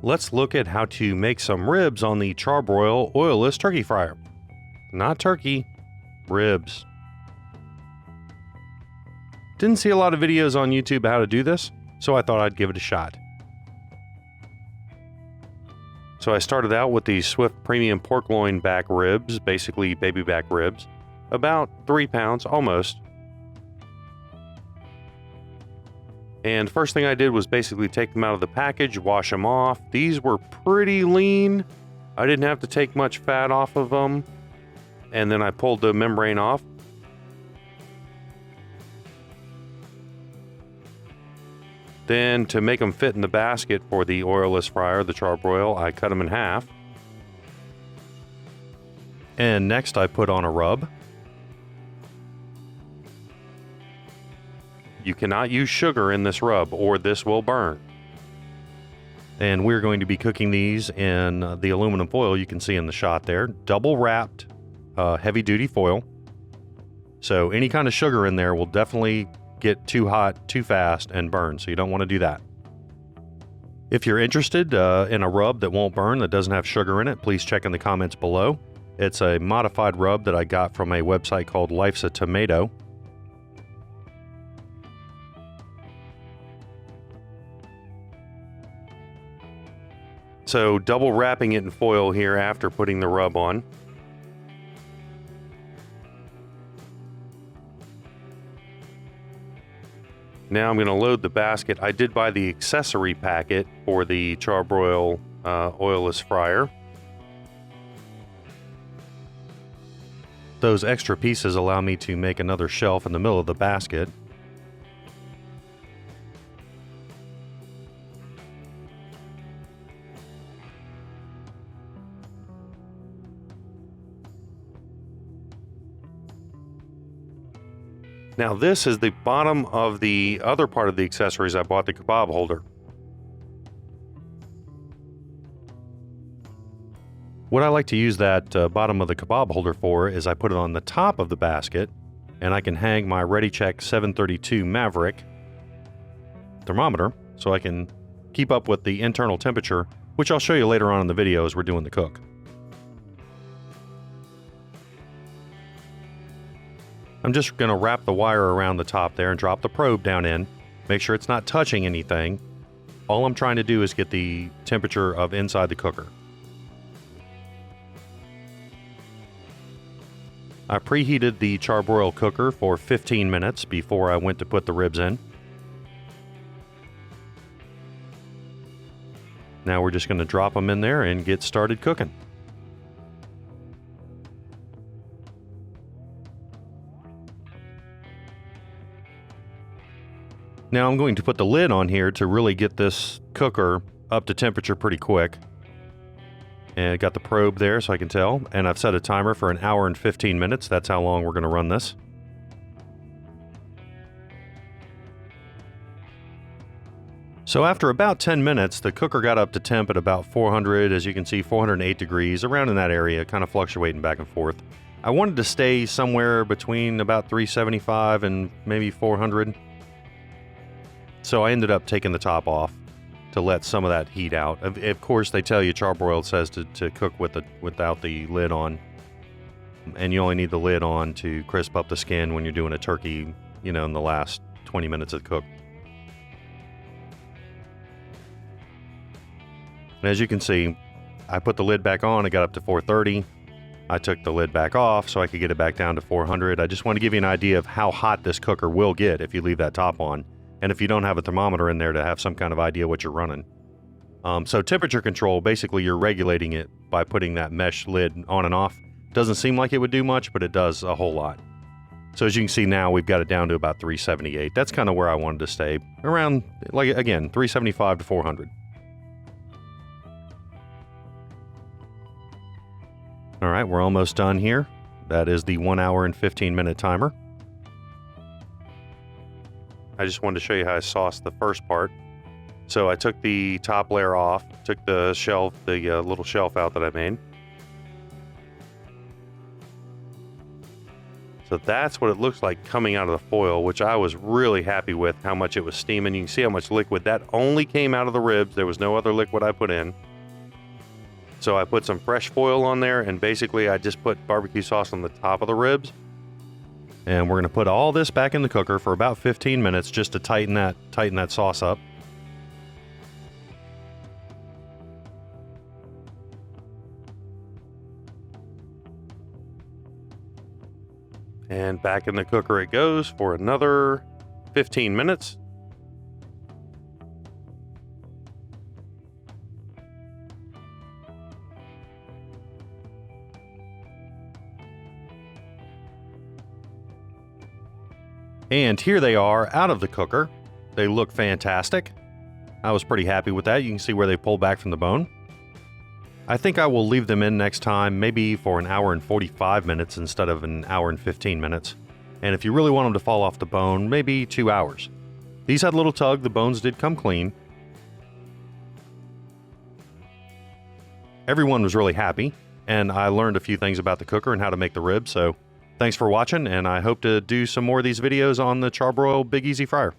Let's look at how to make some ribs on the Charbroil oilless turkey fryer. Not turkey, ribs. Didn't see a lot of videos on YouTube how to do this, so I thought I'd give it a shot. So I started out with the Swift Premium Pork Loin back ribs, basically baby back ribs, about 3 pounds, almost. And first thing I did was basically take them out of the package, wash them off. These were pretty lean. I didn't have to take much fat off of them. And then I pulled the membrane off. Then to make them fit in the basket for the oilless fryer, the Charbroil, I cut them in half. And next I put on a rub. You cannot use sugar in this rub or this will burn. And we're going to be cooking these in the aluminum foil you can see in the shot there. Double wrapped, heavy duty foil. So any kind of sugar in there will definitely get too hot, too fast, and burn. So you don't want to do that. If you're interested in a rub that won't burn, that doesn't have sugar in it, please check in the comments below. It's a modified rub that I got from a website called Life's a Tomato. So double wrapping it in foil here after putting the rub on. Now I'm going to load the basket. I did buy the accessory packet for the Charbroil oilless fryer. Those extra pieces allow me to make another shelf in the middle of the basket. Now this is the bottom of the other part of the accessories I bought, the kebab holder. What I like to use that bottom of the kebab holder for is I put it on the top of the basket and I can hang my ReadyCheck 732 Maverick thermometer so I can keep up with the internal temperature, which I'll show you later on in the video as we're doing the cook. I'm just going to wrap the wire around the top there and drop the probe down in. Make sure it's not touching anything. All I'm trying to do is get the temperature of inside the cooker. I preheated the Charbroil cooker for 15 minutes before I went to put the ribs in. Now we're just going to drop them in there and get started cooking. Now I'm going to put the lid on here to really get this cooker up to temperature pretty quick. And I got the probe there so I can tell. And I've set a timer for 1 hour and 15 minutes. That's how long we're going to run this. So after about 10 minutes, the cooker got up to temp at about 400, as you can see, 408 degrees, around in that area, kind of fluctuating back and forth. I wanted to stay somewhere between about 375 and maybe 400. So I ended up taking the top off to let some of that heat out. Of course, they tell you Charbroil says to cook without the lid on. And you only need the lid on to crisp up the skin when you're doing a turkey, you know, in the last 20 minutes of the cook. And as you can see, I put the lid back on, it got up to 430. I took the lid back off so I could get it back down to 400. I just want to give you an idea of how hot this cooker will get if you leave that top on. And if you don't have a thermometer in there to have some kind of idea what you're running. So temperature control, basically you're regulating it by putting that mesh lid on and off. Doesn't seem like it would do much, but it does a whole lot. So as you can see now, we've got it down to about 378. That's kind of where I wanted to stay. Around, like again, 375 to 400. All right, we're almost done here. That is the 1 hour and 15 minute timer. I just wanted to show you how I sauced the first part. So I took the top layer off, took the shelf, the little shelf out that I made. So that's what it looks like coming out of the foil, which I was really happy with how much it was steaming. You can see how much liquid that only came out of the ribs. There was no other liquid I put in. So I put some fresh foil on there, and basically I just put barbecue sauce on the top of the ribs. And we're going to put all this back in the cooker for about 15 minutes just to tighten that sauce up. And back in the cooker it goes for another 15 minutes. And here they are out of the cooker. They look fantastic. I was pretty happy with that. You can see where they pull back from the bone. I think I will leave them in next time, maybe for an hour and 45 minutes instead of an hour and 15 minutes. And if you really want them to fall off the bone, maybe 2 hours. These had a little tug, the bones did come clean. Everyone was really happy, and I learned a few things about the cooker and how to make the ribs, so thanks for watching, and I hope to do some more of these videos on the Charbroil Big Easy Fryer.